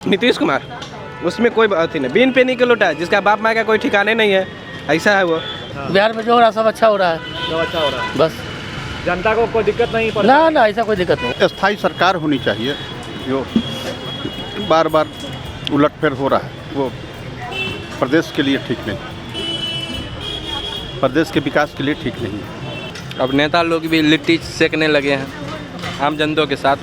नीतीश कुमार, उसमें कोई बात ही नहीं, बीन पे नहीं के लौटा है, जिसका बाप माँ का कोई ठिकाने नहीं है, ऐसा है वो। बिहार में जो हो रहा है सब अच्छा हो रहा है, सब अच्छा हो रहा है, बस जनता को कोई दिक्कत नहीं पड़ ना ऐसा कोई दिक्कत नहीं। स्थायी सरकार होनी चाहिए, जो बार बार उलटफेर हो रहा है वो प्रदेश के लिए ठीक नहीं, प्रदेश के विकास के लिए ठीक नहीं। अब नेता लोग भी लिट्टी सेकने लगे हैं आम जनता के साथ।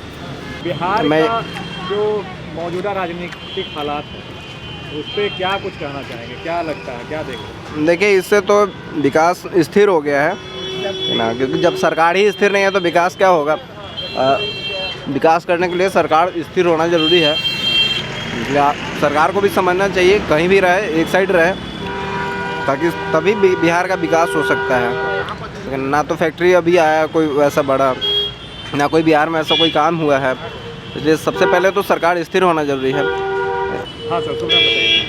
बिहार का जो मौजूदा राजनीतिक हालात है उस पर क्या कुछ कहना चाहेंगे, क्या लगता है, क्या देखें? देखिए, इससे तो विकास स्थिर हो गया है ना, क्योंकि जब सरकार ही स्थिर नहीं है तो विकास क्या होगा। विकास करने के लिए सरकार स्थिर होना ज़रूरी है, इसलिए सरकार को भी समझना चाहिए, कहीं भी रहे एक साइड रहे, ताकि तभी बिहार का विकास हो सकता है। लेकिन ना तो फैक्ट्री अभी आया कोई वैसा बड़ा, ना कोई बिहार में ऐसा कोई काम हुआ है, इसलिए सबसे पहले तो सरकार स्थिर होना ज़रूरी है। हाँ सर, शुभम बताइए,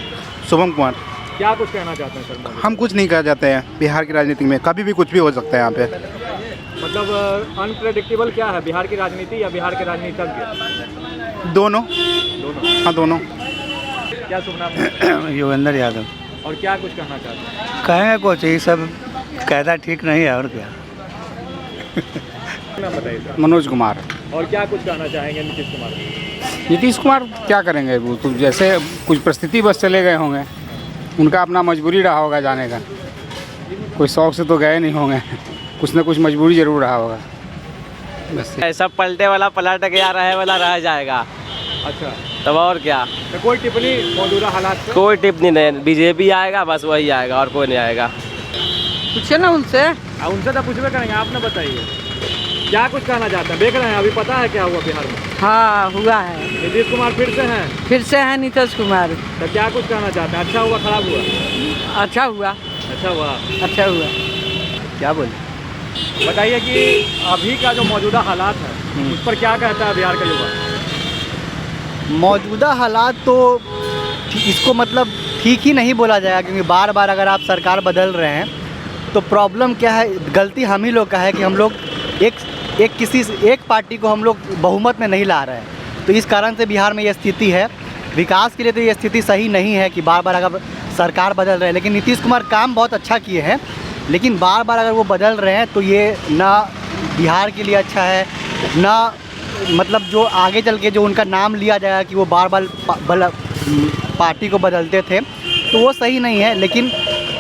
शुभम कुमार, क्या कुछ कहना चाहते हैं सर? हम कुछ नहीं कह जाते हैं, बिहार की राजनीति में कभी भी कुछ भी हो सकता है यहाँ पे। मतलब अनप्रेडिक्टेबल क्या है, बिहार की राजनीति या बिहार के राजनीतिज्ञ? दोनों। हाँ, दोनों। क्या शुभ नाम है? योगेंद्र यादव। और क्या कुछ कहना चाहते हैं? कहेंगे कुछ, ये सब कहना ठीक नहीं है, और क्या। नाम बताइए सर। मनोज कुमार। और क्या कुछ कहना चाहेंगे नीतीश कुमार? नीतीश कुमार क्या करेंगे, वो तो जैसे कुछ परिस्थिति बस चले गए होंगे, उनका अपना मजबूरी रहा होगा जाने का, कोई शौक से तो गए नहीं होंगे, कुछ ना कुछ मजबूरी जरूर रहा होगा बस। ऐसा पलटे वाला पलट गया, रहे वाला रह जाएगा। अच्छा, तब और क्या, तो कोई टिप्पणी मौजूदा हालात पे? कोई टिप्पणी नहीं, बीजेपी आएगा बस, वही आएगा और कोई नहीं आएगा। पूछे ना उनसे। उनसे तो पूछबे करेंगे, आप ना बताइए क्या कुछ कहना चाहते हैं? देख रहे हैं अभी, पता है क्या हुआ बिहार में? हाँ हुआ है, नीतीश कुमार फिर से हैं। नीतीश कुमार। तो क्या कुछ कहना चाहते हैं? अच्छा हुआ, खराब हुआ? अच्छा हुआ, अच्छा हुआ। अच्छा हुआ। क्या बोले, बताइए कि अभी का जो मौजूदा हालात है उस पर क्या कहता है बिहार का युवा? मौजूदा हालात तो इसको मतलब ठीक ही नहीं बोला जाएगा, क्योंकि बार बार अगर आप सरकार बदल रहे हैं तो प्रॉब्लम क्या है, गलती हम ही लोग का है कि हम लोग एक पार्टी को हम लोग बहुमत में नहीं ला रहे हैं। तो इस कारण से बिहार में ये स्थिति है। विकास के लिए तो ये स्थिति सही नहीं है कि बार बार अगर सरकार बदल रहे हैं, लेकिन नीतीश कुमार काम बहुत अच्छा किए हैं, लेकिन बार बार अगर वो बदल रहे हैं तो ये ना बिहार के लिए अच्छा है, ना मतलब जो आगे चल के जो उनका नाम लिया जाएगा कि वो बार बार पार्टी को बदलते थे, तो वो सही नहीं है। लेकिन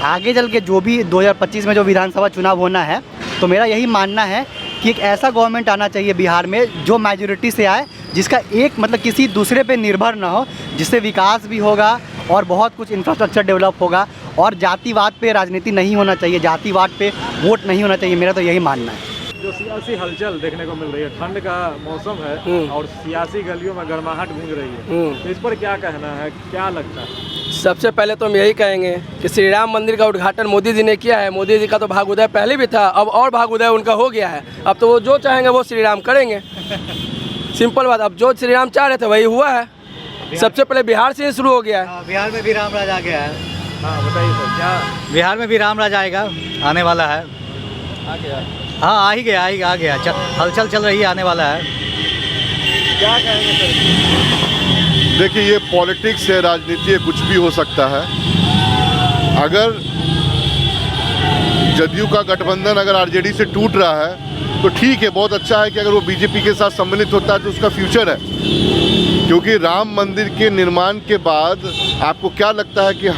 आगे चल के जो भी 2025 में जो विधानसभा चुनाव होना है, तो मेरा यही मानना है कि एक ऐसा गवर्नमेंट आना चाहिए बिहार में जो मेजॉरिटी से आए, जिसका एक मतलब किसी दूसरे पे निर्भर ना हो, जिससे विकास भी होगा और बहुत कुछ इंफ्रास्ट्रक्चर डेवलप होगा। और जातिवाद पे राजनीति नहीं होना चाहिए, जातिवाद पे वोट नहीं होना चाहिए, मेरा तो यही मानना है। जो सियासी हलचल देखने को मिल रही है, ठंड का मौसम है और सियासी गलियों में गर्माहट गूंज रही है, तो इस पर क्या कहना है, क्या लगता है? सबसे पहले तो हम यही कहेंगे कि श्री राम मंदिर का उद्घाटन मोदी जी ने किया है। मोदी जी का तो भाग उदय पहले भी था, अब और भाग उदय उनका हो गया है। अब तो वो जो चाहेंगे वो श्री राम करेंगे, सिंपल बात। अब जो श्री राम चाह रहे थे वही हुआ है। सबसे पहले बिहार से ही शुरू हो गया है। बिहार में भी राम राज आ गया है। हाँ बताइए सर, क्या बिहार में भी राम राज आएगा, आने वाला है। आ गया? हाँ, आ गया, हलचल चल रही है, आने वाला है। क्या कहेंगे सर? देखिए, ये पॉलिटिक्स है, राजनीति है, कुछ भी हो सकता है। अगर जदयू का गठबंधन अगर आरजेडी से टूट रहा है तो ठीक है, बहुत अच्छा है कि अगर वो बीजेपी के साथ सम्मिलित होता है तो उसका फ्यूचर है। क्योंकि राम मंदिर के निर्माण के बाद आपको क्या लगता है कि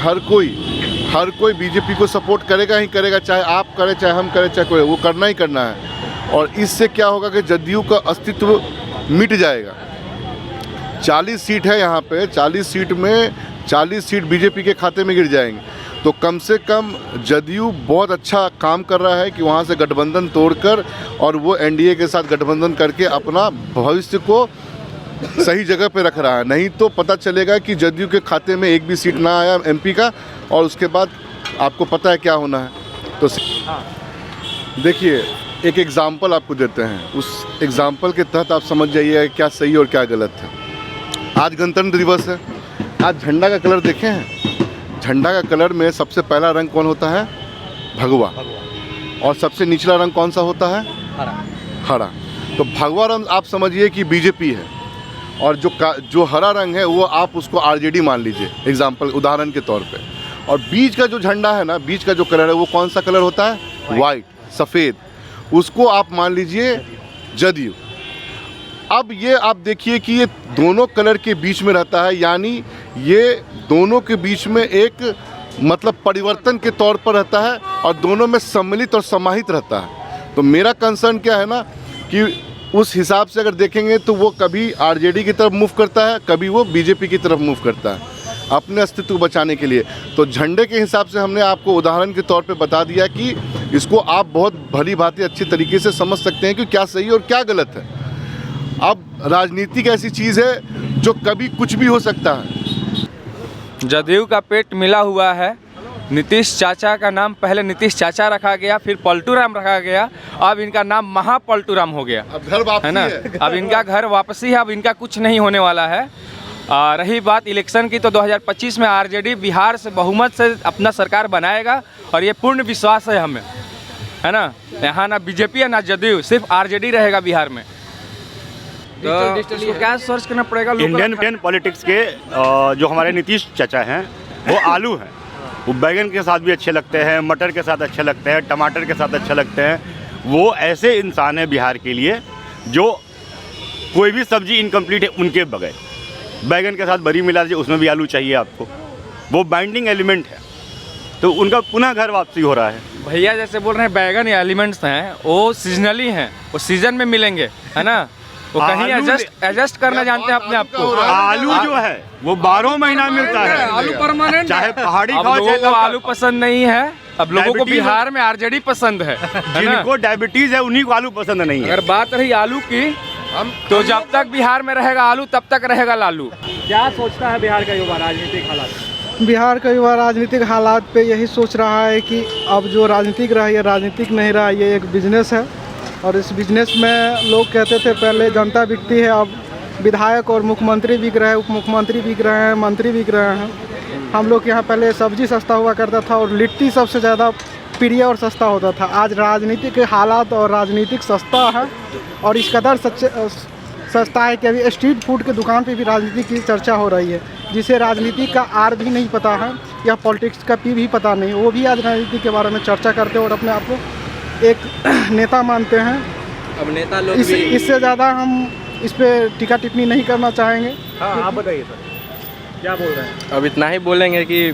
हर कोई बीजेपी को सपोर्ट करेगा ही करेगा, चाहे आप करें, चाहे हम करें, चाहे कोई, वो करना ही करना है। और इससे क्या होगा कि जदयू का अस्तित्व मिट जाएगा। 40 सीट है यहाँ पे, 40 सीट में 40 सीट बीजेपी के खाते में गिर जाएंगे। तो कम से कम जदयू बहुत अच्छा काम कर रहा है कि वहाँ से गठबंधन तोड़कर और वो एनडीए के साथ गठबंधन करके अपना भविष्य को सही जगह पे रख रहा है। नहीं तो पता चलेगा कि जदयू के खाते में एक भी सीट ना आया एमपी का, और उसके बाद आपको पता है क्या होना है। तो देखिए, एक एग्ज़ाम्पल आपको देते हैं, उस एग्ज़ाम्पल के तहत आप समझ जाइए क्या सही और क्या गलत है। आज गणतंत्र दिवस है, आज झंडा का कलर देखे हैं? झंडा का कलर में सबसे पहला रंग कौन होता है? भगवा। और सबसे निचला रंग कौन सा होता है? हरा। तो भगवा रंग आप समझिए कि बीजेपी है, और जो हरा रंग है वो आप उसको आरजेडी मान लीजिए, एग्जाम्पल उदाहरण के तौर पे। और बीच का जो झंडा है ना, बीच का जो कलर है वो कौन सा कलर होता है? वाइट, सफ़ेद, उसको आप मान लीजिए जदयू। अब ये आप देखिए कि ये दोनों कलर के बीच में रहता है, यानी ये दोनों के बीच में एक मतलब परिवर्तन के तौर पर रहता है और दोनों में सम्मिलित और समाहित रहता है। तो मेरा कंसर्न क्या है ना कि उस हिसाब से अगर देखेंगे तो वो कभी आरजेडी की तरफ मूव करता है, कभी वो बीजेपी की तरफ मूव करता है अपने अस्तित्व को बचाने के लिए। तो झंडे के हिसाब से हमने आपको उदाहरण के तौर पे बता दिया कि इसको आप बहुत भली भांति अच्छी तरीके से समझ सकते हैं कि क्या सही और क्या गलत है। अब राजनीति ऐसी चीज़ है जो कभी कुछ भी हो सकता है। जदयू का पेट मिला हुआ है। नीतीश चाचा का नाम पहले नीतीश चाचा रखा गया, फिर पलटू राम रखा गया, अब इनका नाम महापलटू राम हो गया। अब घर वापसी है ना, अब इनका घर वापसी है, अब इनका कुछ नहीं होने वाला है। रही बात इलेक्शन की, तो 2025 में आरजेडी बिहार से बहुमत से अपना सरकार बनाएगा और ये पूर्ण विश्वास है हमें, है ना। यहाँ ना बीजेपी है ना जदयू, सिर्फ आरजेडी रहेगा बिहार में। तो इसको क्या सर्च करना पड़ेगा? इंडियन पॉलिटिक्स के जो हमारे नीतीश चाचा हैं वो आलू हैं। वो बैगन के साथ भी अच्छे लगते हैं, मटर के साथ अच्छे लगते हैं, टमाटर के साथ अच्छे लगते हैं। वो ऐसे इंसान हैं बिहार के लिए जो कोई भी सब्जी इनकम्प्लीट है उनके बगैर। बैगन के साथ बरी मिला दीजिए, उसमें भी आलू चाहिए आपको, वो बाइंडिंग एलिमेंट है। तो उनका पुनः घर वापसी हो रहा है। भैया जैसे बोल रहे हैं बैगन या एलिमेंट्स हैं, वो सीजनली हैं, वो सीजन में मिलेंगे, है ना। वो कहीं एडजस्ट करना जानते हैं अपने आप को। आलू जो है वो 12 महीना मिलता है, आलू परमानेंट, चाहे पहाड़ी खाओ। लोगों को आलू पसंद नहीं है, अब लोगों को बिहार में आरजेडी पसंद है। जिनको डायबिटीज है उन्हीं को आलू पसंद नहीं है। अगर बात रही आलू की, तो जब तक बिहार में रहेगा आलू तब तक रहेगा लालू। क्या सोचता है बिहार का युवा राजनीतिक हालात? बिहार का युवा राजनीतिक हालात पे यही सोच रहा है कि अब जो राजनीतिक रहा ये राजनीतिक नहीं रहा, ये एक बिजनेस है। और इस बिजनेस में लोग कहते थे पहले जनता बिकती है, अब विधायक और मुख्यमंत्री बिक रहे हैं, उप मुख्यमंत्री बिक रहे हैं, मंत्री बिक रहे हैं। हम लोग यहाँ पहले सब्जी सस्ता हुआ करता था और लिट्टी सबसे ज़्यादा प्रिय और सस्ता होता था। आज राजनीतिक हालात और राजनीतिक सस्ता है और इस कदर सस्ता है कि अभी स्ट्रीट फूड के दुकान पे भी राजनीति की चर्चा हो रही है, जिसे राजनीति का आर भी नहीं पता है या पॉलिटिक्स का पी भी पता नहीं, वो भी आज राजनीति के बारे में चर्चा करते हैं और अपने आप को एक नेता मानते हैं। अब नेता लोग इससे ज़्यादा हम इस पर टीका टिप्पणी नहीं करना चाहेंगे। हाँ, आप बताइए सर, क्या बोल रहे हैं? अब इतना ही बोलेंगे कि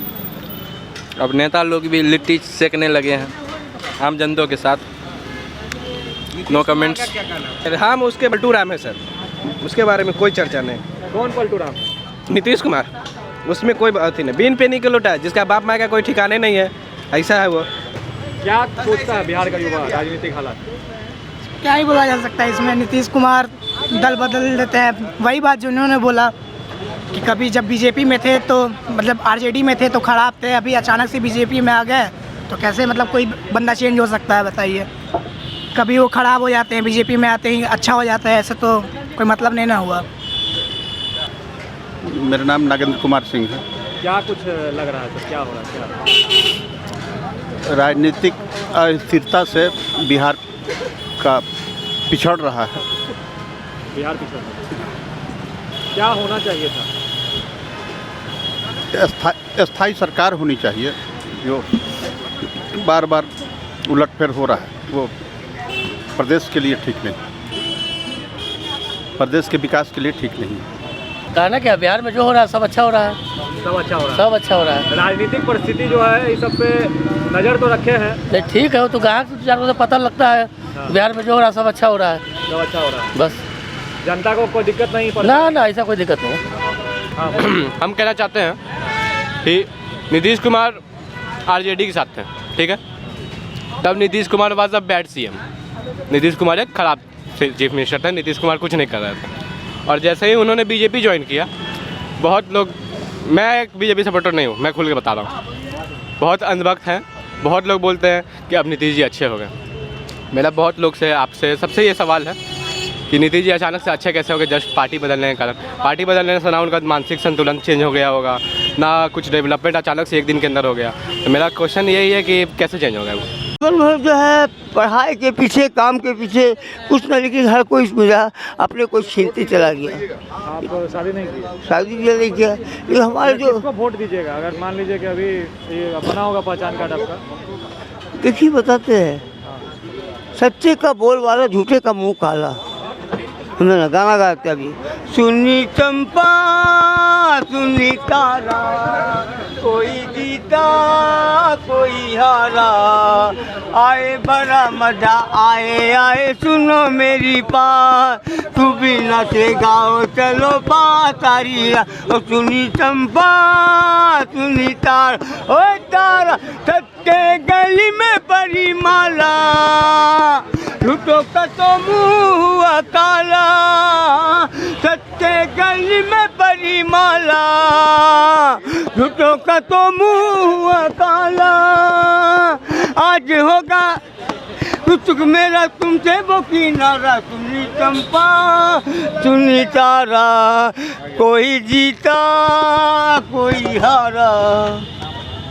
अब नेता लोग भी लिट्टी सेकने लगे हैं आम जनता के साथ। No comments. हम उसके पलटू राम है सर, उसके बारे में कोई चर्चा नहीं। कौन पलटू राम? नीतीश कुमार, उसमें कोई बात ही नहीं। बीन पे नहीं के लौटा है, जिसका बाप माँ का कोई ठिकाने नहीं है, ऐसा है वो। क्या सोचता है बिहार का युवा राजनीतिक हालात? क्या ही बोला जा सकता है इसमें। नीतीश कुमार दल बदल देते हैं, वही बात जो उन्होंने बोला कि कभी जब बीजेपी में थे तो मतलब आरजेडी में थे तो खराब थे, अभी अचानक से बीजेपी में आ गए तो कैसे मतलब कोई बंदा चेंज हो सकता है बताइए। कभी वो खराब हो जाते हैं, बीजेपी में आते ही अच्छा हो जाता है, ऐसे तो कोई मतलब नहीं ना हुआ। मेरा नाम नागेंद्र कुमार सिंह है। क्या कुछ लग रहा है सर, क्या हो रहा है? क्या राजनीतिक अस्थिरता से बिहार का पिछड़ रहा है। बिहार पिछड़ रहा है, क्या होना चाहिए था? स्थायी सरकार होनी चाहिए। जो बार बार उलटफेर हो रहा है वो प्रदेश के लिए ठीक नहीं, प्रदेश के विकास के लिए ठीक नहीं है। कहना क्या, बिहार में जो हो रहा है सब अच्छा हो रहा है, सब अच्छा हो रहा है, सब अच्छा हो रहा है। राजनीतिक परिस्थिति जो है इस सब पे नज़र तो रखे हैं। नहीं ठीक है, वो तो ग्राहक से चारों से पता लगता है। बिहार में जो हो रहा है सब अच्छा हो रहा है, सब अच्छा हो रहा है, बस जनता को कोई दिक्कत नहीं पड़ ना ऐसा कोई दिक्कत नहीं। हम कहना चाहते हैं कि नीतीश कुमार आरजेडी के साथ हैं, ठीक है। तब Nitish Kumar was a bad CM. Nitish Kumar एक खराब चीफ मिनिस्टर थे, नीतीश कुमार कुछ नहीं कर रहे थे। और जैसे ही उन्होंने बीजेपी ज्वाइन किया, बहुत लोग, मैं एक बीजेपी सपोर्टर नहीं हूँ, मैं खुल के बता रहा हूँ, बहुत अंधभक्त हैं। बहुत लोग बोलते हैं कि अब नीतीश जी अच्छे हो गए। मेरा बहुत लोग से, आपसे, सबसे ये सवाल है कि नीतीश जी अचानक से अच्छे कैसे हो गए? जस्ट पार्टी बदलने के कारण। पार्टी बदलने से ना उनका मानसिक संतुलन चेंज हो गया होगा, ना कुछ डेवलपमेंट अचानक से एक दिन के अंदर हो गया। तो मेरा क्वेश्चन यही है कि कैसे चेंज हो गया वो। बचपन भर जो है पढ़ाई के पीछे, काम के पीछे कुछ न, लेकिन हर कोई मेरा अपने को छीनते चला गया। आप शादी नहीं की? शादी नहीं किया, लेकिन हमारे जो किसको वोट दीजिएगा अगर मान लीजिए कि अभी ये बना होगा पहचान कार्ड आपका? देखिए बताते हैं, सच्चे का बोल वाला, झूठे का मुंह काला। उन्होंने गाना गाते अभी, सुनी चंपा सुनी तारा, कोई जीता कोई हारा, आए बड़ा मजा आए आए सुनो मेरी बात, तू भी नाचे गाओ चलो तारी, और सुनी चंपा सुनी तारा, ओ तारा सच्चे गली में परी माला, झूठों का तो मुँह हुआ काला, सच्चे गली में परी माला, झूठों का तो मुँह हुआ काला। आज होगा कुछ मेरा तुमसे वो किनारा, सुनी चंपा सुनी तारा, कोई जीता कोई हारा।